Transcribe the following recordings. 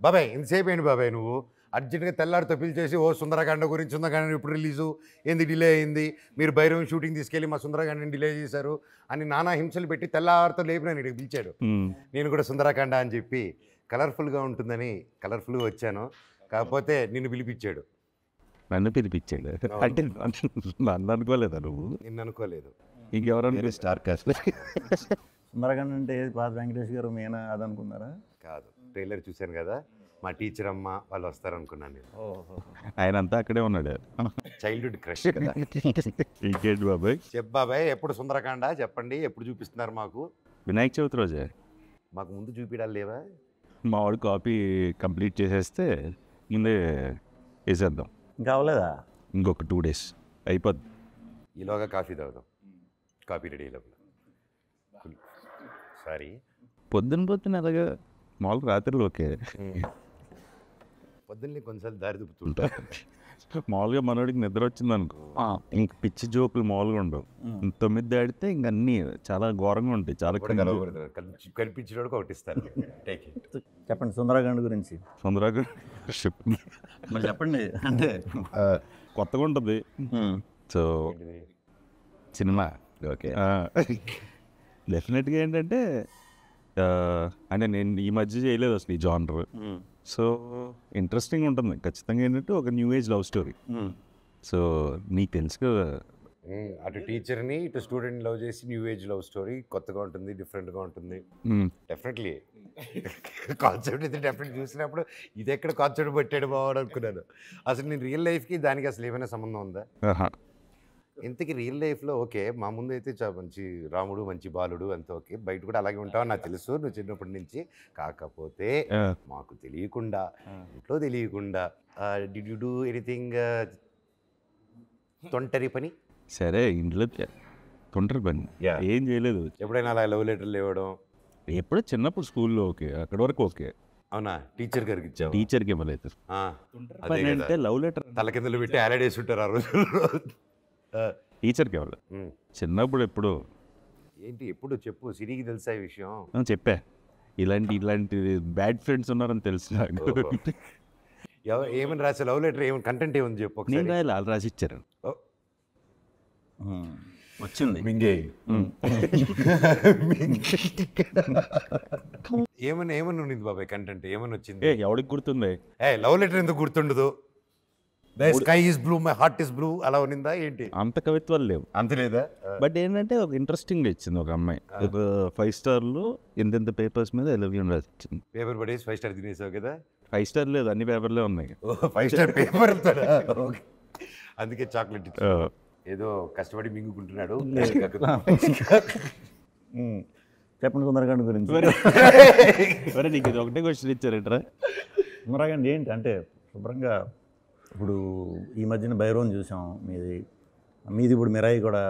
బాబాయ్ ఇంతసేపు ఏంటి బాబాయ్ నువ్వు అర్జెంట్గా తెల్లారితో పిలిచేసి ఓ సుందరకాండ గురించి సుందరకాండ ఇప్పుడు రిలీజు ఏంది డిలే అయింది మీరు భైరవం షూటింగ్ తీసుకెళ్ళి మా సుందరకాండని డిలే చేశారు అని నానా హింసలు పెట్టి తెల్లారితో లేపి నేను ఇక్కడికి పిలిచాడు. నేను కూడా సుందరకాండ అని చెప్పి కలర్ఫుల్గా ఉంటుందని కలర్ఫుల్గా వచ్చాను. కాకపోతే నిన్ను పిలిపించాడు. నన్ను పిలిపించాడు అంటే నన్ను అనుకోలేదా నువ్వు? నిన్ను అనుకోలేదు. ఇంకెవరన్నా స్టార్ కాస్ట్ సుందరకాండ అంటే పాత వెంకటేష్ గారు మీనా అదనుకున్నారా? కాదు, ట్రైలర్ చూశాను కదా, మా టీచర్ అమ్మ వాళ్ళు వస్తారనుకున్నాను నేను. ఆయన అంతా అక్కడే ఉన్నాడు. చైల్డ్హుడ్ క్రష్ కదా. ఇంకేంటి బాబాయ్? చెప్ బాబాయ్, ఎప్పుడు సుందరకాండ చెప్పండి, ఎప్పుడు చూపిస్తున్నారు మాకు? వినాయక చవితి రోజే. మాకు ముందు చూపించాలి లేవా? మా వాడు కాపీ కంప్లీట్ చేసేస్తే ముందే వేసేద్దాం. ఇంకా అవ్వలేదా? ఇంకొక 2 days అయిపోద్ది. ఈలోగా కాఫీ తాగుదాం. కాఫీ రెడీ లోపల. సారీ, పొద్దున్న అలాగా మామూలు రాత్రిలో ఓకే. పొద్దున్నే కొన్నిసార్లు దారి దుప్పుతుంటా. మామూలుగా మనోడికి నిద్ర వచ్చింది అనుకో, ఇంక పిచ్చి జోకులు మామూలుగా ఉండవు. 9 దాటితే ఇంక అన్నీ చాలా ఘోరంగా ఉంటాయి. చాలా కనిపించిన ఒకటి ఇస్తాను. చెప్పండి సుందరకాండ గురించి. తొందరగా మరి చెప్పండి. అంటే కొత్తగా ఉంటుంది. సో సినిమా ఓకే డెఫినెట్గా ఏంటంటే అంటే నేను ఈ మధ్య చేయలేదు అసలు ఈ జానర్. సో ఇంట్రెస్టింగ్ ఉంటుంది ఖచ్చితంగా. ఏంటంటే ఒక new age love story. So నీకు తెలుసు కదా, అటు టీచర్ని ఇటు స్టూడెంట్ లవ్ చేసి న్యూ ఏజ్ లవ్ స్టోరీ కొత్తగా ఉంటుంది, డిఫరెంట్గా ఉంటుంది. డెఫినెట్లీ కాన్సెప్ట్ అయితే డెఫినెట్ చూసినప్పుడు ఇది ఎక్కడ కాన్సెప్ట్ పెట్టాడు బావాడు అనుకున్నాను. అసలు నేను రియల్ లైఫ్కి దానికి అసలు ఏమైనా సంబంధం ఉందా? ఇంతకీ రియల్ లైఫ్లో ఓకే, మా ముందు అయితే మంచి రాముడు మంచి బాలుడు అంత ఓకే, బయట కూడా అలాగే ఉంటావు నాకు తెలుసు నువ్వు చిన్నప్పటి నుంచి. కాకపోతే మాకు తెలియకుండా, ఇంట్లో తెలియకుండా డిడ్ యు డూ ఎనీథింగ్ తొంటరి పని? సరే ఇంట్లో తొంటరి పని ఏం చేయలేదు. ఎప్పుడైనా అలా లవ్ లెటర్లు ఇవ్వడం? ఎప్పుడో చిన్నప్పుడు స్కూల్లో ఓకే, అక్కడ వరకు ఓకే. అవునా? టీచర్ గారికి ఇచ్చావు? టీచర్కి ఇవ్వలేదు. అంటే లవ్ లెటర్ తల కిందలు పెట్టి యాలడేసి ఉంటారు ఆ రోజుల్లో. టీచర్కి ఇవ్వలేదు చిన్నప్పుడు. ఎప్పుడు ఏంటి ఎప్పుడు చెప్పు, సిరికి తెలుసా ఈ విషయం? చెప్పా, ఇలాంటి బ్యాడ్ ఫ్రెండ్స్ ఉన్నారని తెలుసు నాకు. ఏమని రాసే లవ్ లెటర్? ఏమైనా కంటెంట్ ఏముంది చెప్పు. నేను రాయాలి, వాళ్ళు రాసి ఇచ్చారు. వచ్చింది మింగే. ఏమని ఉన్నింది బాబాయ్ కంటెంట్? ఏమని వచ్చింది? ఎవడికి గుర్తుంది? లవ్ లెటర్ ఎందుకు గుర్తుండదు? The sky is blue my heart is blue అలా ఉన్నిందా ఏంటి? అంత కవిత్వాలు లేవు. అంత లేదా? బట్ ఏంటంటే ఒక ఇంట్రెస్టింగ్ ఇచ్చింది ఒక అమ్మాయి. ఒక 5 స్టార్లో ఎంతెంత పేపర్స్ మీద ఎలవియన్ రాసి ఇచ్చింది. పేపర్ పడేసి 5 స్టార్ తినేసావు కదా? 5 స్టార్ లేదు, అన్ని పేపర్లే ఉన్నాయి. 5 స్టార్ పేపర్ అందుకే చాక్లెట్ ఏదో కష్టపడి మింగుకుంటున్నాడు. చెప్పండి సుందరకాండ గురించి. మరి నీకు ఇది ఒకటే క్వశ్చన్ ఇచ్చారేంట్రా? సుందరకాండ ఏంటి అంటే శుభ్రంగా ఇప్పుడు ఈ మధ్యన భైరవం చూసాం, మీది ఇప్పుడు మిరాయి కూడా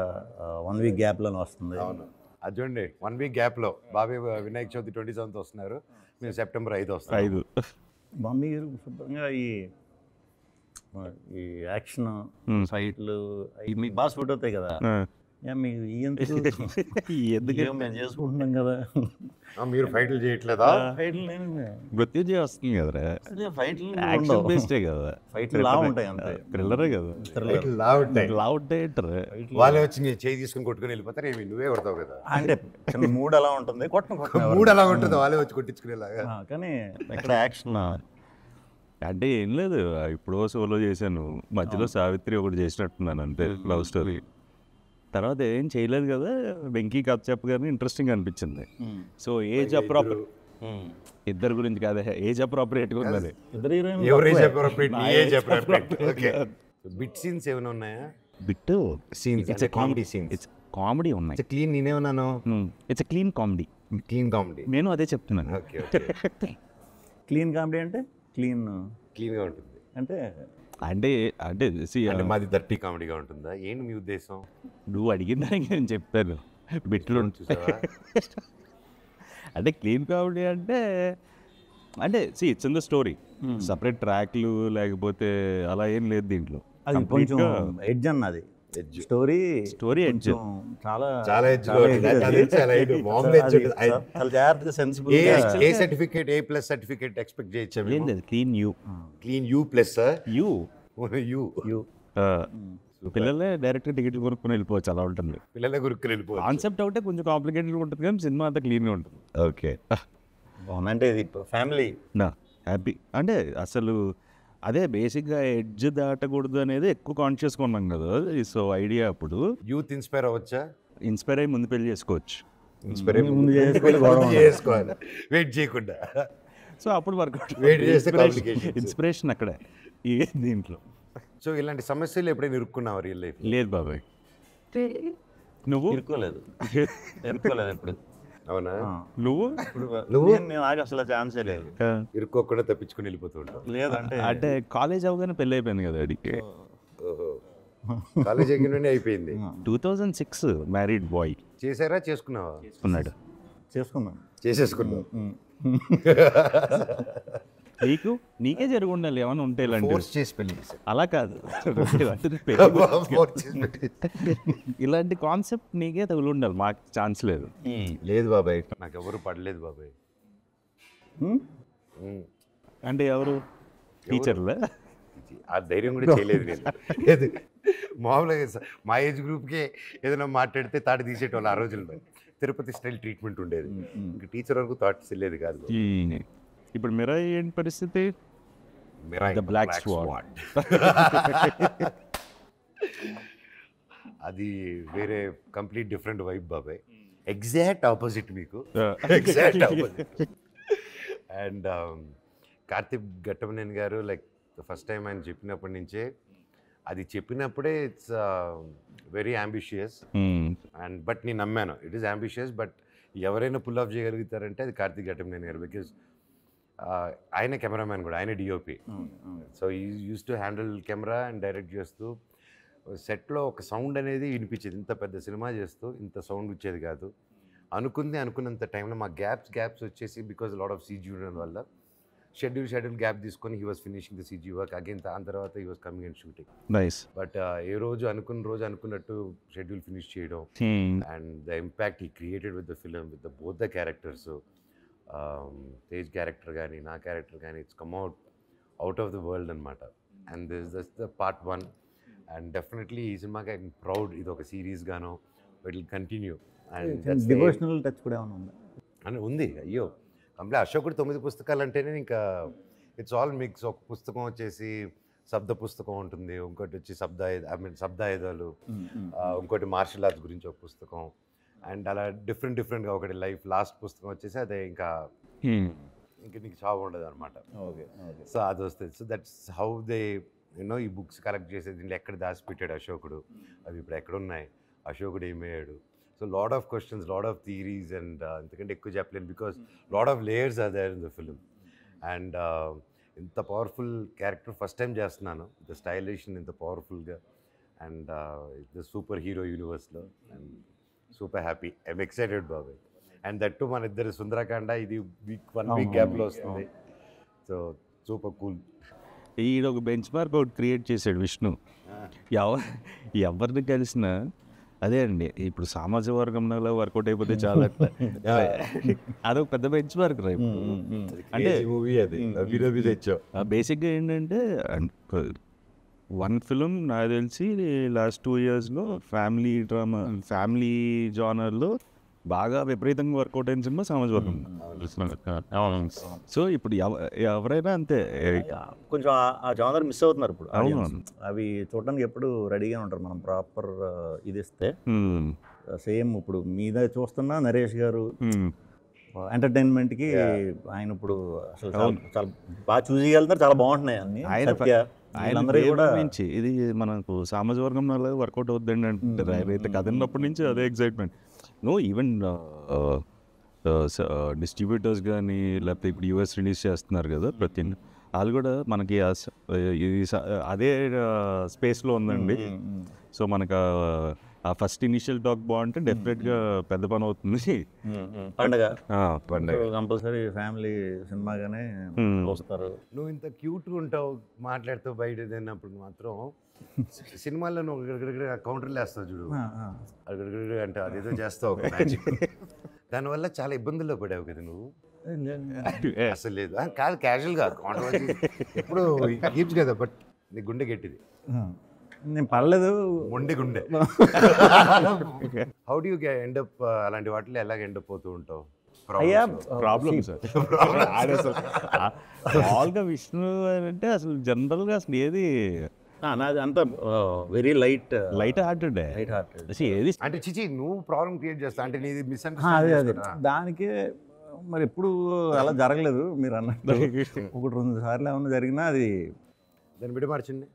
1 week గ్యాప్లోనే వస్తుంది. అవును, అది చూడండి 1 week గ్యాప్లో. బాబాయ్ వినాయక చవితి 27th వస్తున్నారు, మేము September 5 వస్తాం. 5 మీరు శుభ్రంగా ఈ యాక్షన్ ఫైట్లు అవి మీకు బాగా సూట్ అవుతాయి కదా. మీకు ఎందుకు మేము చేసుకుంటున్నాం కదా. మీరు ఫైట్లు చేయట్లేదా? మృత్యుజయ వస్తుంది కదరా, ఫైట్లు బేస్డే కదా. ఫైట్లు లా ఉంటాయి అంతే, థ్రిల్లరే కదా. లా ఉంటాయి వాళ్ళే వచ్చి నేను చేయి తీసుకుని కొట్టుకుని వెళ్ళిపోతారు. ఏమి నువ్వే కొడతావు కదా. అంటే చిన్న మూడ్ అలా ఉంటుంది, మూడ్ అలా ఉంటుంది, వాళ్ళే వచ్చి కొట్టించుకునేలాగా. కానీ ఎక్కడ యాక్షన్ అంటే ఏం లేదు. ఇప్పుడు సోలో చేశాను, మధ్యలో సావిత్రి ఒకటి చేసినట్టున్నాను అంతే, లవ్ స్టోరీ. తర్వాత ఏం చేయలేదు కదా. వెంకీ కథ చెప్పగానే ఇంట్రెస్టింగ్ అనిపించింది. సో ఏజ్ అప్రాపరియేట్, ఇద్దరు గురించి కాదు, ఏజ్ అప్రాపరియేట్గా ఉన్నది. బిట్ సీన్స్ ఏమైనా ఉన్నాయా? Bit scenes it's comedy scenes. It's comedy ఉన్నాయి. It's clean. నేనేమన్నాను? It's clean comedy. Clean comedy. నేను అదే చెప్తున్నాను. క్లీన్ కామెడీ అంటే క్లీన్గా ఉంటుంది అంటే అంటే అంటే మాది దర్టీ కామెడీగా ఉంటుందా? ఏంటి మీ ఉద్దేశం? నువ్వు అడిగిన దానికి నేను చెప్తాను. బిట్లు చూసావా? అంటే క్లీన్ కామెడీ అంటే it's in the story. Separate ట్రాక్లు లేకపోతే అలా ఏం లేదు దీంట్లో. అది కొంచెం ఎడ్జ్ అన్నది. Story edge. చాలా చాలా edge లో ఉంటుంది. అది చాలా edge. మామూలు edge ఉంటుంది. చాలా జాగ్రత్తగా sensible. A certificate A+ certificate expect చేయొచ్చా? ఏం లేదు, clean you clean U+. You you పిల్లలే డైరెక్ట్గా టికెట్లు కొనుక్కొని వెళ్ళిపోవచ్చు, అలా ఉంటుంది. పిల్లల గురుకులు వెళ్ళిపోవచ్చు. కాన్సెప్ట్ ఒకటే కొంచెం కాంప్లికేటెడ్ ఉంటుంది కానీ సినిమా అంతా క్లీన్గా ఉంటుంది. ఓకే, అంటే ఇది ఫ్యామిలీ నా హ్యాపీ అంటే అసలు అదే బేసిక్గా ఎడ్జ్ దాటకూడదు అనేది ఎక్కువ కాన్షియస్గా ఉన్నాం కదా. సో ఐడియా అప్పుడు యూత్ ఇన్స్పైర్ అవ్వచ్చా? ఇన్స్పైర్ అయ్యి ముందు పెళ్లి చేసుకోవచ్చు. ఇన్స్పైర్ ముందు చేసుకోవాలి, వెయిట్ చేయకుండా. సో అప్పుడు వర్కౌట్ వెయిట్ చేస్తే complications. ఇన్స్పిరేషన్ అక్కడే ఈ దీంట్లో. సో ఇలాంటి సమస్యలు ఎప్పుడైనా ఇరుక్కున్నావా రియల్ లైఫ్? లేదు బాబాయ్, నువ్వు ఇరుక్కోలేదు ఇప్పుడు. అవునా? నువ్వు నేను ఆగి అసలు ఛాన్సే లేదు. ఇరుక్కోకుండా తప్పించుకుని వెళ్ళిపోతూ ఉంటావు. లేదంటే అంటే కాలేజ్ అవగానే పెళ్ళి అయిపోయింది కదా అడిగి. ఓహో, కాలేజ్ ఎగిన అయిపోయింది. 2006 మ్యారీడ్ బాయ్. చేసారా, చేసుకున్నావా? ఉన్నాడు, చేసుకున్నాను. చేసేసుకున్నావు. నీకే జరిగి ఉండాలి ఏమైనా ఉంటే ఇలాంటి. ఫోర్స్ చేసి పెళ్లి చేశారు. అలా కాదు, ఇలాంటి కాన్సెప్ట్ నీకే తగులు ఉండాలి, మాకు ఛాన్స్ లేదు. లేదు బాబాయ్, నాకు ఎవరు పడలేదు బాబాయ్. అంటే ఎవరు టీచర్లే? ఆ ధైర్యం కూడా చేయలేదు నేను. లేదు, మామూలుగా మా ఏజ్ గ్రూప్కే ఏదైనా మాట్లాడితే తాటి తీసేటోళ్ళు ఆ రోజుల్లో. తిరుపతి స్టైల్ ట్రీట్మెంట్ ఉండేది. ఇంకా టీచర్ వరకు థాట్స్ వెళ్ళేది కాదు. ఇప్పుడు మిరాయి ఏంటి పరిస్థితి? The Black Swan. అది వేరే కంప్లీట్ డిఫరెంట్ వైబ్ బాబాయ్. ఎగ్జాక్ట్ ఆపోజిట్ మీకు, exact opposite. And Karthik Ghattamaneni garu like first time ఆయన చెప్పినప్పటి నుంచే, అది చెప్పినప్పుడే it's very ambitious. And but నేను నమ్మాను ఇట్ ఈస్ అంబిషియస్, బట్ ఎవరైనా పుల్ ఆఫ్ చేయగలుగుతారంటే అది కార్తిక్ ఘట్టమనేని గారు. బికాజ్ ఆయన కెమెరామ్యాన్ కూడా, ఆయన డిఓపి. సో ఈ used to handle camera and direct చేస్తూ సెట్లో ఒక సౌండ్ అనేది వినిపించేది. ఇంత పెద్ద సినిమా చేస్తూ ఇంత సౌండ్ వచ్చేది కాదు. అనుకున్నంత టైంలో మా గ్యాప్స్ వచ్చేసి బికాజ్ లాట్ ఆఫ్ సీజీ ఉండడం వల్ల షెడ్యూల్ గ్యాప్ తీసుకొని he was finishing the CG work again. దాని తర్వాత he was coming and shooting. Nice. But ఏ రోజు అనుకున్నట్టు షెడ్యూల్ ఫినిష్ చేయడం and the impact he created with the film with both the characters, Tej character కానీ నా character కానీ, it's come out of the world అనమాట. And this the part 1. And definitely ఈ సినిమాకి ఐ ప్రౌడ్, ఇది ఒక సిరీస్ గాను it will continue. And devotional touch కూడా ఏమైనా ఉందా? అని ఉంది. అయ్యో, కంప్లీట్ అశోకుడు 9 పుస్తకాలు అంటేనే ఇంకా ఇట్స్ ఆల్ మిక్స్. ఒక పుస్తకం వచ్చేసి శబ్ద పుస్తకం ఉంటుంది, ఇంకోటి వచ్చి శబ్దాయుధాలు, ఇంకోటి మార్షల్ ఆర్ట్స్ గురించి ఒక పుస్తకం, అండ్ అలా డిఫరెంట్గా ఒకటి లైఫ్. లాస్ట్ పుస్తకం వచ్చేసి అదే ఇంకా నీకు చావు ఉండదు అనమాట. సో అది వస్తుంది. So that's how they you know ఈ బుక్స్ కలెక్ట్ చేసేది. దీంట్లో ఎక్కడ దాచిపెట్టాడు అశోకుడు, అవి ఇప్పుడు ఎక్కడున్నాయి, అశోకుడు ఏమయ్యాడు. So lot of questions, lot of theories, and ఎందుకంటే ఎక్కువ చెప్పలేను because lot of layers are there in the film. And ఇంత పవర్ఫుల్ క్యారెక్టర్ ఫస్ట్ టైం చేస్తున్నాను, ద స్టైలిష్ ఇంత పవర్ఫుల్గా, అండ్ ద సూపర్ హీరో యూనివర్స్లో. And super happy, I'm excited బాబాయ్. And that మన ఇద్దరు సుందరకాండ ఇది 1 వీక్ గ్యాప్లో వస్తుంది. So super cool. ఈడ ఒక బెంచ్ మార్క్ ఒకటి క్రియేట్ చేశాడు విష్ణు. ఎవరిని కలిసినా అదే అండి, ఇప్పుడు సామాజిక వర్గంలో వర్కౌట్ అయిపోతే చాలా అదొక పెద్ద బెంచ్ మార్క్ రా. అంటే మూవీ అది తెచ్చావు. బేసిక్గా ఏంటంటే 1 ఫిలిం నాకు తెలిసి లాస్ట్ 2 yearsలో ఫ్యామిలీ డ్రామా, ఫ్యామిలీ జానర్లో బాగా విపరీతంగా వర్కౌట్ అయిన సినిమా సామాజిక వర్గం. సో ఇప్పుడు ఎవరైనా అంతే, కొంచెం ఆ జానర్ మిస్ అవుతున్నారు ఇప్పుడు. అవును, అవి చూడడానికి ఎప్పుడు రెడీగా ఉంటారు. మనం ప్రాపర్ ఇది ఇస్తే సేమ్ ఇప్పుడు మీద చూస్తున్నా నరేష్ గారు ఎంటర్టైన్మెంట్కి ఆయన ఇప్పుడు అసలు చాలా బాగా చూసి వెళ్తారు, చాలా బాగుంటున్నాయి అన్ని. ఆయనందరూ కూడా ఇది మనకు సామాజిక వర్గంలో వర్కౌట్ అవుద్దండి అంటారు. అయితే కథ ఉన్నప్పటి నుంచి అదే ఎక్సైట్మెంట్. నో ఈవెన్ డిస్ట్రిబ్యూటర్స్ కానీ లేకపోతే ఇప్పుడు యూఎస్ రిలీజ్ చేస్తున్నారు కదా ప్రతి, వాళ్ళు కూడా మనకి అదే స్పేస్లో ఉందండి. సో మనకు ఆ ఫస్ట్ ఇనిషియల్ టాక్ బాగుంటే డెఫినెట్గా పెద్ద పని అవుతుంది. పండగ పండగ కంపల్సరీ ఫ్యామిలీ సినిమాగానే వస్తారు. నువ్వు ఇంత క్యూట్గా ఉంటావు మాట్లాడుతూ బయట తిన్నప్పుడు మాత్రం సినిమాల్లో నువ్వు కౌంటర్లు వేస్తావు చూడు, అగడగడ అంటే అదేదో చేస్తావు మ్యాజిక్. దానివల్ల చాలా ఇబ్బందుల్లో పడావు కదా నువ్వు. అసలు లేదు కాదు, క్యాజువల్గా కాంట్రవర్సీ ఎప్పుడు కీప్స్ కదా, బట్ నీ గుండె గట్టిది. నేను పర్లేదు, మొండి గుండె. How do you end up అలాంటి వాటిలో ఎలాగ ఎండ్ అప్ అవుతూ ఉంటావు? అయ్యా ప్రాబ్లమ్ సార్. మామూలుగా విష్ణు అంటే అసలు జనరల్గా అసలు ఏది నాది అంతా వెరీ లైట్ హార్టెడ్ ఏది అంటే చిచి నువ్వు ప్రాబ్లం క్రియేట్ చేస్తా అంటే నీది అదే మిస్అండర్స్టాండింగ్. దానికే మరి ఎప్పుడు అలా జరగలేదు మీరు అన్నట్టు. 1-2 సార్లు ఏమన్నా జరిగినా అది దాన్ని బిడ్డ మార్చింది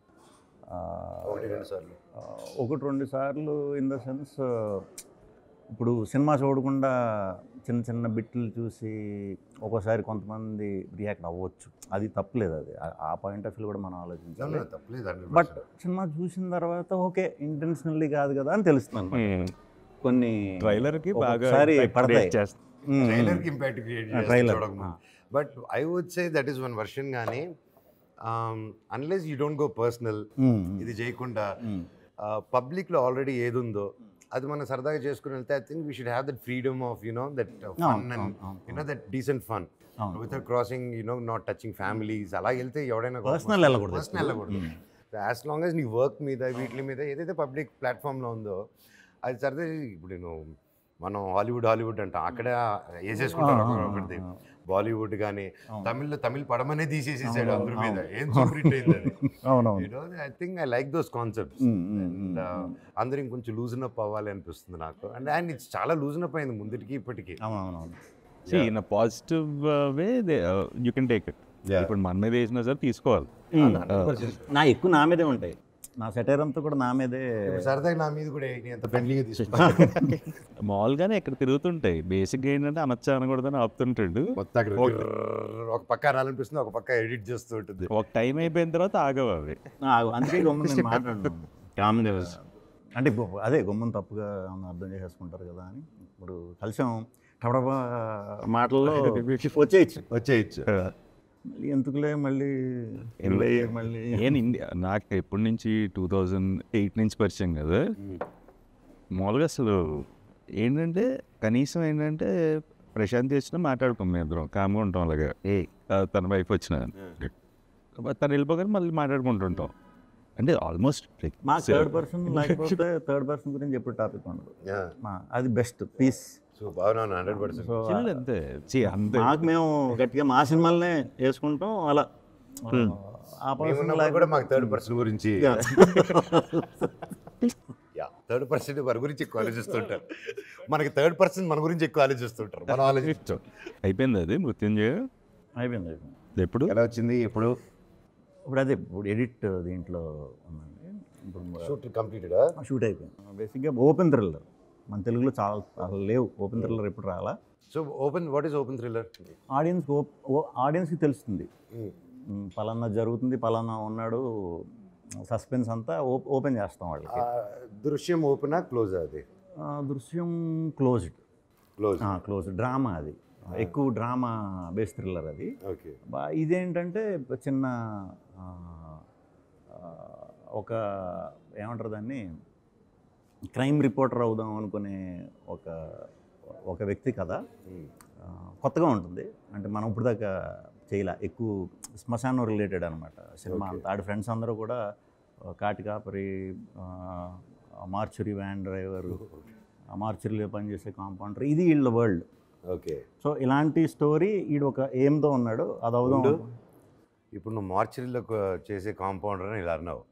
1-2 సార్లు. 1-2 సార్లు ఇన్ ద సెన్స్ ఇప్పుడు సినిమా చూడకుండా చిన్న చిన్న బిట్లు చూసి ఒక్కోసారి కొంతమంది రియాక్ట్ అవ్వచ్చు, అది తప్పలేదు. అది ఆ పాయింట్ ఆఫ్ వ్యూ కూడా మనం ఆలోచించాలి. బట్ సినిమా చూసిన తర్వాత ఓకే ఇంటెన్షనల్లీ కాదు కదా అని తెలుస్తుంది. కొన్ని ట్రైలర్కి బాగా పడతాయి, ట్రైలర్కి ఇంపాక్ట్ క్రియేట్ చేస్తుంది. But I would say that is one version. కానీ unless you don't go personal, ఇది చేయకుండా పబ్లిక్లో ఆల్రెడీ ఏది ఉందో అది మనం సరదాగా చేసుకుని వెళ్తే I think we should have that freedom of that fun and that decent fun without crossing not touching families. అలా వెళ్తే ఎవడైనా పర్సనల్ వెళ్ళకూడదు. యాజ్ లాంగ్ యాజ్ నీ వర్క్ మీద వీటి మీద ఏదైతే పబ్లిక్ ప్లాట్ఫామ్లో ఉందో అది సరదా. ఇప్పుడు మనం హాలీవుడ్ అంటాం, అక్కడ వేసేసుకుంటారు ఒకటి. బాలీవుడ్ కానీ తమిళ్ పడమనే తీసేసేసాడు అందరి మీద, ఏం సూపర్ హిట్ అయింది. I think I like those concepts. And అందరూ ఇంకొంచెం లూజన్ అప్ అవ్వాలి అనిపిస్తుంది నాకు. అండ్ ఇట్స్ చాలా లూజన్ అప్ అయింది ముందుకి ఇప్పటికి. In positive way you can take it. ఇప్పుడు మన మీద వేసినా సరే తీసుకోవాలి. ఎక్కువ నా మీదే ఉంటాయి, నా సెటైర్ అంతా కూడా నా మీదే. సరదాగా నా మీద కూడా ఎంత ఫ్రెండ్లీగా తీసుకుంటాను. మామూలుగానే ఇక్కడ తిరుగుతుంటాయి. బేసిక్గా ఏంటంటే అనొచ్చా అనకూడదని ఆపుతుంటాడు. ఒక పక్క అనాలనిపిస్తుంది, ఒక పక్క ఎడిట్ చేస్తూ ఉంటుంది. ఒక టైం అయిపోయిన తర్వాత ఆగవు అవి. అందుకే గమ్మున మాట్లాడుతున్నాను అంటే అదే గమ్మున తప్పుగా అర్థం చేసేసుకుంటారు కదా అని. ఇప్పుడు కలిసాం టడబా మాటల్లో వచ్చేయచ్చు. ఎందుకులే మళ్ళీ నాకు ఎప్పటి నుంచి 2008 నుంచి పరిచయం కదా. మామూలుగా అసలు ఏంటంటే కనీసం ఏంటంటే ప్రశాంత్ వచ్చినా మాట్లాడుకోం, మేము ఇద్దరం కామ్గా ఉంటాం. అలాగే తన వైఫ్ వచ్చిన తను వెళ్ళిపోగానే మళ్ళీ మాట్లాడుకుంటుంటాం. అంటే ఆల్మోస్ట్ థర్డ్ పర్సన్ లేకపోతే థర్డ్ పర్సన్ గురించి ఎప్పుడు టాపిక్ ఉండదు. అది బెస్ట్ పీస్. సో బాగున్నాను 100%. అంతే మాకు మేము గట్టిగా మా సినిమాలనే వేసుకుంటాం అలా. ఆ పర్సన్ కూడా మాకు థర్డ్ పర్సన్ గురించి థర్డ్ పర్సన్ మన గురించి ఎక్కువ ఆలోచిస్తుంటారు. మనకి థర్డ్ పర్సన్ మన గురించి ఎక్కువ ఆలోచిస్తుంటారు. మనం ఆలోచించాం. అయిపోయింది అది మృత్యుంజయ అయిపోయింది. ఎప్పుడు ఎలా వచ్చింది? ఇప్పుడు అదే ఇప్పుడు ఎడిట్ దీంట్లో ఉందండి. ఇప్పుడు షూట్ అయిపోయింది. బేసిక్గా ఓపెన్ థ్రిల్లర్ మన తెలుగులో చాలా లేవు. ఓపెన్ థ్రిల్లర్ ఎప్పుడు రాలా. So what is open thriller? ఆడియన్స్కి తెలుస్తుంది పలానా జరుగుతుంది, పలానా ఉన్నాడు, సస్పెన్స్ అంతా ఓపెన్ చేస్తాం వాళ్ళకి. దృశ్యం ఓపెనా క్లోజ్? అది దృశ్యం క్లోజ్ డ్రామా. అది ఎక్కువ డ్రామా బేస్ థ్రిల్లర్ అది. ఓకే. ఇదేంటంటే చిన్న ఒక ఏమంటారు దాన్ని, క్రైమ్ రిపోర్టర్ అవుదాం అనుకునే ఒక వ్యక్తి కథ. కొత్తగా ఉంటుంది, అంటే మనం ఇప్పుడు దాకా చేయలే. ఎక్కువ శ్మశానం రిలేటెడ్ అనమాట సినిమా అంతా. ఆడి ఫ్రెండ్స్ అందరూ కూడా కాటి కాపరి, మార్చురీ వ్యాన్ డ్రైవరు, మార్చురీలో పనిచేసే కాంపౌండర్, ఇది వీళ్ళ వరల్డ్. ఓకే. సో ఇలాంటి స్టోరీ ఈడు ఒక ఎయిమ్తో ఉన్నాడు, అది అవుదాం. ఇప్పుడు నువ్వు మార్చురీలో చేసే కాంపౌండర్ అని ఇలా అన్నావు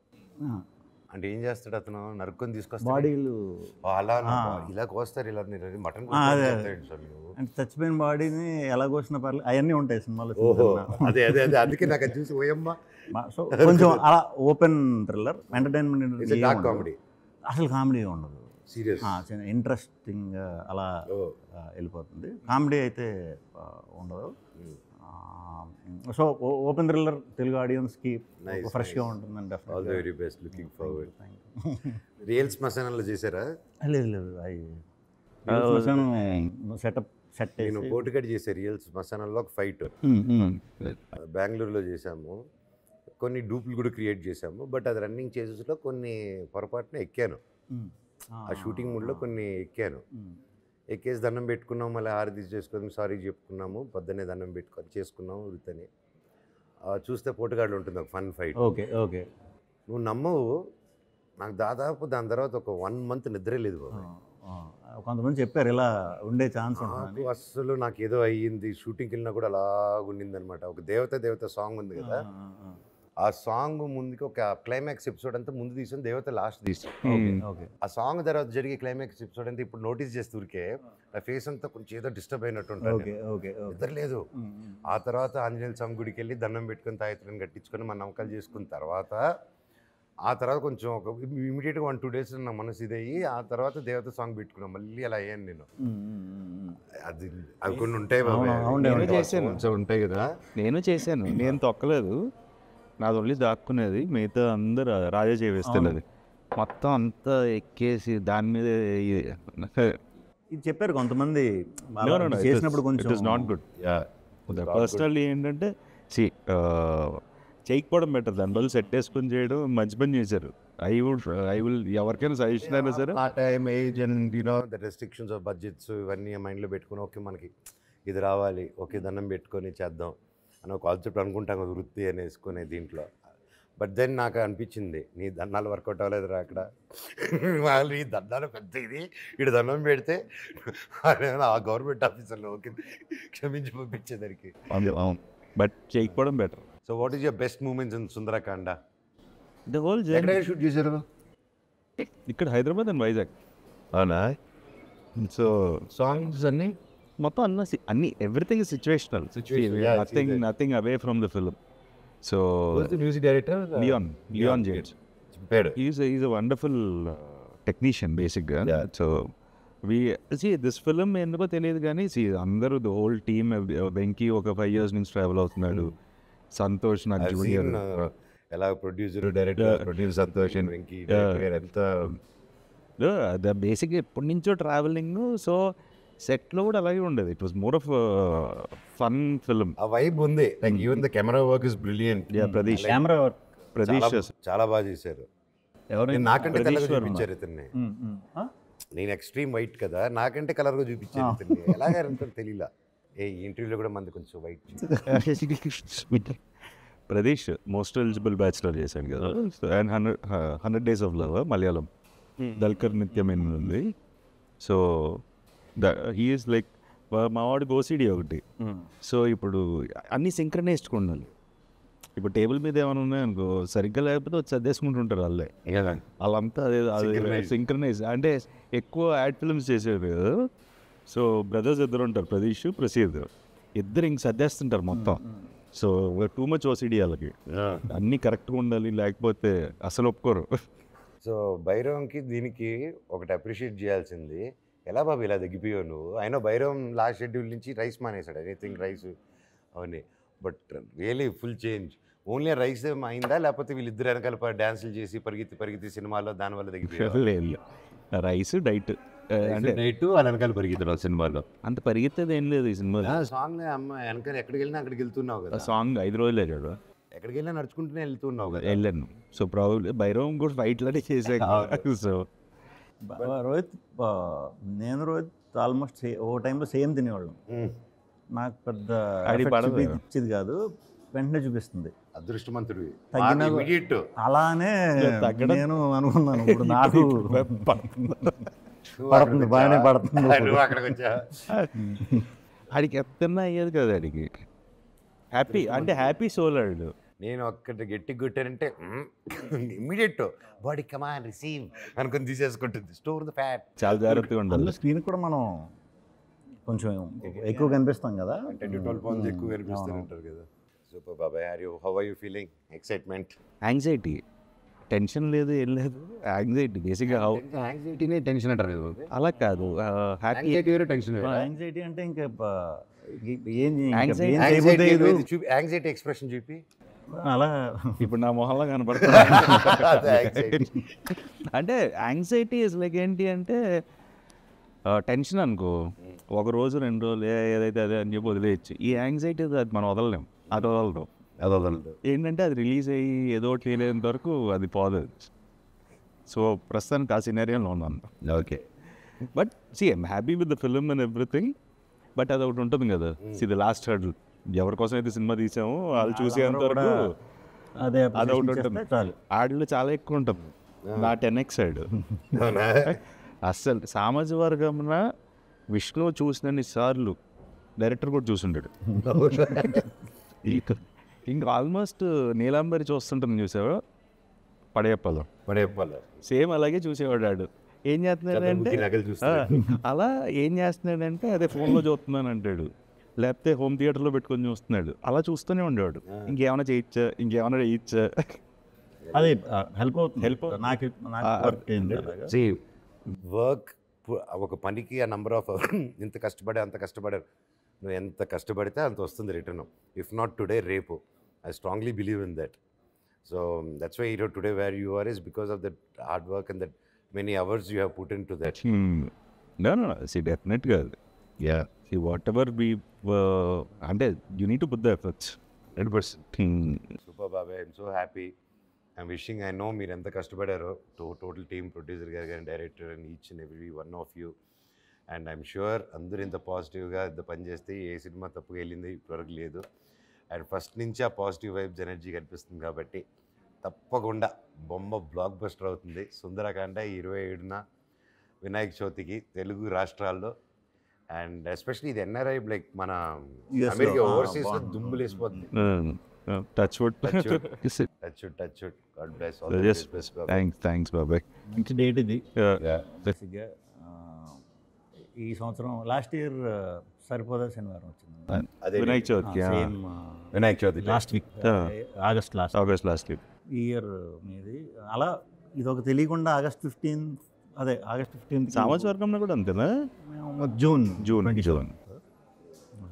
అంటే ఏం చేస్తాడు అతను? నరుక్కొని తీసుకొస్తాడు బాడీలు అలా ఇలా కోస్తారు, ఇలా మటన్ అంటే చచ్చిపోయిన బాడీని ఎలా కోసిన పర్లేదు, అవన్నీ ఉంటాయి సినిమాలో. అదే అందుకే నాకు చూసి ఓయమ్మ. సో కొంచెం అలా ఓపెన్ థ్రిల్లర్ ఎంటర్టైన్మెంట్ కామెడీ. అసలు కామెడీ ఉండదు, సీరియస్ ఇంట్రెస్టింగ్ అలా వెళ్ళిపోతుంది. కామెడీ అయితే ఉండదు. సో ఓపెన్ థ్రిల్లర్ తెలుగు ఆడియన్స్కి Nice, ఫ్రెష్గా nice. ఉంటుందండి all the very best, looking forward. Real శ్మశానంలో చేశారా? లేదు లేదు సెటప్ సెట్ నేను పోటుకట్ చేశాను రియల్ శ్మశానంలో ఒక ఫైట్ బెంగళూరులో చేశాము. కొన్ని డూప్లు కూడా క్రియేట్ చేశాము. బట్ అది రన్నింగ్ చేసేలో కొన్ని పొరపాటున ఎక్కాను. ఆ షూటింగ్ మూడ్లో కొన్ని ఎక్కాను. ఎక్కేసి దండం పెట్టుకున్నాము, మళ్ళీ హారతి చేసుకొని సారీ చెప్పుకున్నాము, పొద్దున్నే దండం పెట్టుకొని చేసుకున్నాము వృత్తని. చూస్తే పోటుగాళ్ళు ఉంటుంది ఒక ఫన్ ఫైట్. Okay okay. నువ్వు నమ్మవు, నాకు దాదాపు దాని తర్వాత ఒక 1 month నిద్రే లేదు బాబు. కొంతమంది చెప్పారు ఇలా ఉండే ఛాన్స్ ఉంటుంది. అసలు నాకు ఏదో అయ్యింది. షూటింగ్కి వెళ్ళినా కూడా అలా ఉండింది అనమాట. ఒక దేవత సాంగ్ ఉంది కదా, ఆ సాంగ్ ముందుకి ఒక క్లైమాక్స్ ఎపిసోడ్ అంతా ముందు తీసాను, దేవత లాస్ట్ తీసాను. ఆ సాంగ్ తర్వాత జరిగే క్లైమాక్స్ ఎపిసోడ్ అంతా ఇప్పుడు నోటీస్ చేస్తే ఊరికే నా ఫేస్ అంతా కొంచెం ఏదో డిస్టర్బ్ అయినట్టు ఉంటుంది, నిద్ర లేదు. ఆ తర్వాత ఆంజనేయ స్వామి గుడికి వెళ్ళి దండం పెట్టుకుని తాయత్రం కట్టించుకొని మన నమ్మకాలు చేసుకున్న తర్వాత ఆ తర్వాత కొంచెం ఒక ఇమీడియట్గా 1-2 days నా మనసు ఇదయ్యి ఆ తర్వాత దేవత సాంగ్ పెట్టుకున్నాం. మళ్ళీ అలా అయ్యాను నేను. అది అవి కొన్ని ఉంటాయి ఉంటాయి కదా. నేను చేశాను, నేను తొక్కలేదు, నాది ఓన్లీ దాక్కునేది, మిగతా అందరు రాజా చేవేస్తున్నది. మొత్తం అంతా ఎక్కేసి దాని మీద ఇది చెప్పారు కొంతమంది చేసినప్పుడు కొంచెం it is not good. Personally ఏంటంటే చేయకపోవడం బెటర్, దాని బదులు సెట్ వేసుకొని చేయడం మంచి పని చేశారు. ఐ విల్ ఎవరికైనా సజెషన్ అయినా సరే ఆ time age and you know the restrictions of budgets ఇవన్నీ మైండ్లో పెట్టుకుని ఓకే మనకి ఇది రావాలి, ఓకే దండం పెట్టుకొని చేద్దాం అని ఒక కాన్సెప్ట్ అనుకుంటాం కదా వృత్తి అని వేసుకునే దీంట్లో. బట్ దెన్ నాకు అనిపించింది నీ దండాలు వర్కౌట్ అవ్వలేదు రా అక్కడ, వాళ్ళు ఈ దండాలు పెద్ద ఇది ఇటు దండం పెడితే ఆ గవర్నమెంట్ ఆఫీసర్లో ఓకే క్షమించి పంపించేదానికి. బట్ చేయకపోవడం better. So what is your best moments in Sundarakanda? The whole shoot చేశారు ఇక్కడ హైదరాబాద్ అండ్ వైజాగ్. అవునా? సో సాంగ్స్ అన్నీ మొత్తం అన్ని everything is situational, nothing away from the film. So music director Leon James, is a wonderful technician బేసిక్గా. So this film ఎందుకో తెలియదు కానీ అందరూ ద హోల్ టీమ్, వెంకీ ఒక 5 years నుంచి ట్రావెల్ అవుతున్నాడు, సంతోష్ నాకు జూనియర్, ఎలా producer director Santosh and Venky ఎంత బేసిక్గా ఎప్పటి నుంచో ట్రావెలింగ్. సో సెట్లో కూడా అలాగే ఉండేది. It was more of fun film. ఆ వైబ్ ఉంది. Like even the camera work is brilliant. Pradeesh చాలా బాగా చేశారు. నాకంటే కలర్ చూపించారు ఇతన్ని. నేను ఎక్స్ట్రీమ్ వైట్ కదా, నాకంటే కలర్గా చూపించారు ఇతన్ని. ఎలాగా తెలియలా. ఏ ఇంటర్వ్యూలో కూడా మంది కొంచెం వైట్. ప్రదీష్ మోస్ట్ ఎలిజిబుల్ బ్యాచులర్ చేశాను కదా, and 100 Days of Love Malayalam, Dulquer నిత్యమైన ఉంది. సో హీ ఈస్ లైక్ మా వాడికి ఓసిడి ఒకటి. సో ఇప్పుడు అన్నీ సింక్రనైజ్డ్గా ఉండాలి. ఇప్పుడు టేబుల్ మీద ఏమైనా ఉన్నాయనుకో సరిగ్గా లేకపోతే వచ్చి అదేసుకుంటుంటారు వాళ్ళే, వాళ్ళంతా అదే సింక్రనైజ్. అంటే ఎక్కువ యాడ్ ఫిల్మ్స్ చేసేది కదా. సో బ్రదర్స్ ఇద్దరు ఉంటారు, ప్రదీష్ ప్రసీద్, ఇద్దరు ఇంక సర్దేస్తుంటారు మొత్తం. సో టూ మచ్ ఓసిడి వాళ్ళకి, అన్నీ కరెక్ట్గా ఉండాలి, లేకపోతే అసలు ఒప్పుకోరు. సో భైరవంకి దీనికి ఒకటి అప్రిషియేట్ చేయాల్సింది, ఎలా బాబు ఇలా తగ్గిపోయావు నువ్వు? అయినా భైరవం లాస్ట్ షెడ్యూల్ నుంచి రైస్ మానేశాడు, ఎనీథింగ్ రైస్ అవన్నీ. But really full change. Only rice అయిందా, లేకపోతే వీళ్ళిద్దరు వెనకాల డ్యాన్సులు చేసి పరిగెత్తి సినిమాలో దానివల్ల తగ్గిపోయారు? రైస్ డైట్ అంటే నైట్ వాళ్ళ వెనకాల పరిగెత్తున్నారు సినిమాలో. అంత పరిగెత్తేది ఏం లేదు ఈ సినిమాలో. సాంగ్ అమ్మ వెనకాల ఎక్కడికి వెళ్ళినా అక్కడికి వెళ్తున్నావు కదా. సాంగ్ 5 రోజులు వెళ్ళాడు, ఎక్కడికి వెళ్ళినా నడుచుకుంటూనే వెళ్తున్నావు కదా. వెళ్ళాను. సో ప్రాబ్లీ భైరవం కూడా ఫైట్లనే చేసాను. సో రోహిత్, రోహిత్ ఆల్మోస్ట్ ఓ టైంలో సేమ్ తినేవాళ్ళం. నాకు పెద్ద ఇచ్చేది కాదు, వెంటనే చూపిస్తుంది. అదృష్టవంతుడివి. అలానే నేను అనుకున్నాను, ఇప్పుడు నాకు పడుతుంది, బాగానే పడుతుంది. ఆడికి ఎత్తన్నా అయ్యేది కదా, ఆడికి హ్యాపీ అంటే హ్యాపీ సోలాడు. నేను ఒక్కటి గట్టి కొట్టానంటే ఇమ్మీడియట్ బాడీ కమాన్ రిసీవ్ అనుకుని తీసేసుకుంటుంది. Store the fat. చాలా జాగ్రత్తగా ఉండాలి. స్క్రీన్ కూడా మనం కొంచెం ఎక్కువ కనిపిస్తాం కదా, 10-12 pounds ఎక్కువ కనిపిస్తుంటారు కదా. సూపర్ బాబాయ్. How are you feeling? Excitement, anxiety, tension లేదు, ఏం లేదు. యాంగ్జైటీ బేసిక్గా యాంగ్జైటీనే టెన్షన్ అంటారు కదా. అలా కాదు, హ్యాపీ టెన్షన్. యాంగ్జైటీ అంటే ఇంకా ఏం Anxiety- యాంగ్జైటీ ఎక్స్ప్రెషన్ చూపి అలా ఇప్పుడు నా మొహంలో కనపడుతుంది. అదే anxiety. అంటే యాంగ్జైటీ ఇస్ లైక్ ఏంటి అంటే టెన్షన్ అనుకో, ఒక రోజు 2 రోజులు ఏదైతే అదే అని చెప్పి వదిలేయచ్చు. ఈ యాంగ్జైటీ అది మనం వదలలేం, అది వదలడం. అది వదలదు. ఏంటంటే అది రిలీజ్ అయ్యి ఏదో ఒకటి తెలియనంత వరకు అది పోదు. సో ప్రస్తుతానికి ఆ సినారియోలో ఉన్నాను. Okay. But I'm happy with the film and everything. But అది ఒకటి ఉంటుంది కదా, ది లాస్ట్ హర్డల్. ఎవరి కోసం అయితే సినిమా తీసామో వాళ్ళు చూసేంత వరకు అదే అది ఒకటి ఉంటుంది. చాలు. ఆడిలో చాలా ఎక్కువ ఉంటుంది. నా 10x సైడ్ అస్సలు సామాజిక వర్గంన విష్ణు చూసినన్ని సార్లు డైరెక్టర్ కూడా చూసుంటాడు. ఇంకా ఆల్మోస్ట్ నీలాంబరి చూస్తుంటుంది చూసావా, పడేప్పలో సేమ్ అలాగే చూసేవాడు. ఆడు ఏం చేస్తున్నాడంటే అలా ఏం చేస్తున్నాడంటే అదే ఫోన్లో చూస్తున్నాను అంటాడు, లేకపోతే హోమ్ థియేటర్లో పెట్టుకొని చూస్తున్నాడు. అలా చూస్తూనే ఉండేవాడు. ఇంకేమైనా చేయొచ్చా. అది హెల్ప్ అవుతుంది. Help అవుతుంది. నాకు వర్క్ ఒక పనికి ఆ నంబర్ ఆఫ్ ఇంత అంత కష్టపడారు. నువ్వు ఎంత కష్టపడితే అంత వస్తుంది రిటర్న్. ఇఫ్ నాట్ టుడే, రేపు. I strongly believe in that. So that's why today where you are is because of that hard work and that many hours you have put into that. డెఫినెట్గా whatever be అంటే you need to put the efforts 100%. Super బాబాయ్, I'm so happy. I'm wishing, I know మీరు ఎంత కష్టపడారో, total team, producer garu కానీ, director and each and every one of you. And I'm sure అందరూ ఇంత పాజిటివ్గా ఇంత పని చేస్తే ఏ సినిమా తప్పుగా వెళ్ళింది ఇప్పటివరకు లేదు. అండ్ ఫస్ట్ నుంచి ఆ పాజిటివ్ వైబ్స్ ఎనర్జీ కనిపిస్తుంది కాబట్టి తప్పకుండా బొమ్మ బ్లాక్ బస్టర్ అవుతుంది. సుందరకాండ 27న వినాయక చవితికి తెలుగు రాష్ట్రాల్లో. అండ్ ఎస్పెషలీ ఇది ఎన్ఆర్ఐ లైక్ మన అమెరికా ఓవర్సీస్లో దుమ్ములు వేసిపోతుంది. Touch wood. God bless. Thanks బాబాయ్. మంచి డేట్ ఇది. బేసిక్గా ఈ సంవత్సరం లాస్ట్ ఇయర్ సరిపోదా శనివారం వచ్చింది. వినాయక చవితికి same Vinayaka Chavithi last week, August last week ఈ ఇయర్ మీది. అలా ఇది ఒక తెలియకుండా ఆగస్ట్ 15 సామాజిక వర్గంలో కూడా అంతేనా? జూన్.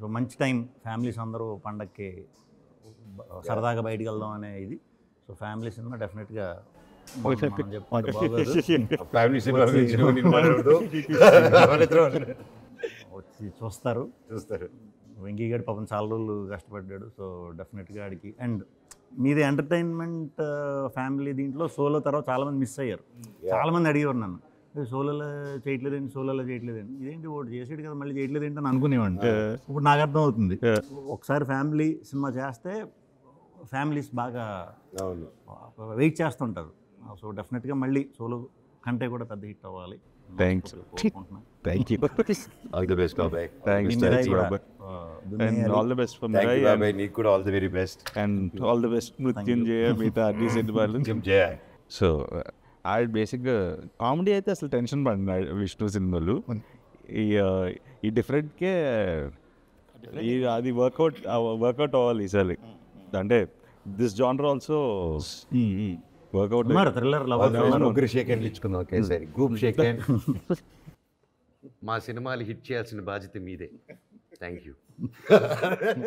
సో మంచి టైం ఫ్యామిలీస్ అందరూ పండగకి సరదాగా బయటికి వెళ్దాం అనే ఇది. సో ఫ్యామిలీ సినిమా డెఫినెట్గా వచ్చి చూస్తారు. వెంకీ గారు పాపం చాలా రోజులు కష్టపడ్డాడు. సో డెఫినెట్గా ఆడికి. అండ్ మీది ఎంటర్టైన్మెంట్ ఫ్యామిలీ దీంట్లో సోలో తర్వాత చాలామంది మిస్ అయ్యారు. చాలామంది అడిగేవారు నన్ను, సోలోలో చేయట్లేదండి, ఇదేంటి ఒకటి చేసాడు కదా మళ్ళీ చేయట్లేదేంటి అని అనుకునేవాడిని. ఇప్పుడు నాకు అర్థం అవుతుంది, ఒకసారి ఫ్యామిలీ సినిమా చేస్తే ఫ్యామిలీస్ బాగా వెయిట్ చేస్తుంటారు. సో డెఫినెట్గా మళ్ళీ సోలో కంటే కూడా పెద్ద హిట్ అవ్వాలి. Thank you. All the best బాబాయ్. And all the best for Thank Mirai. you బాబాయ్, నీకు కూడా all the very best. And all the best మృత్యుంజయ, మిగతా అన్ని సినిమాలు. సో బేసిక్గా కామెడీ అయితే అసలు టెన్షన్ పడిన విష్ణు సినిమాలు ఈ డిఫరెంట్కే అది వర్కౌట్ అవ్వాలి ఈసారి. అంటే this genre also work out. Thriller ముగ్గురు షేక్ హ్యాండ్లు ఇచ్చుకుందాం ఒకేసారి, గ్రూప్ షేక్ హ్యాండ్. మా సినిమాలు హిట్ చేయాల్సిన బాధ్యత మీదే. Thank you.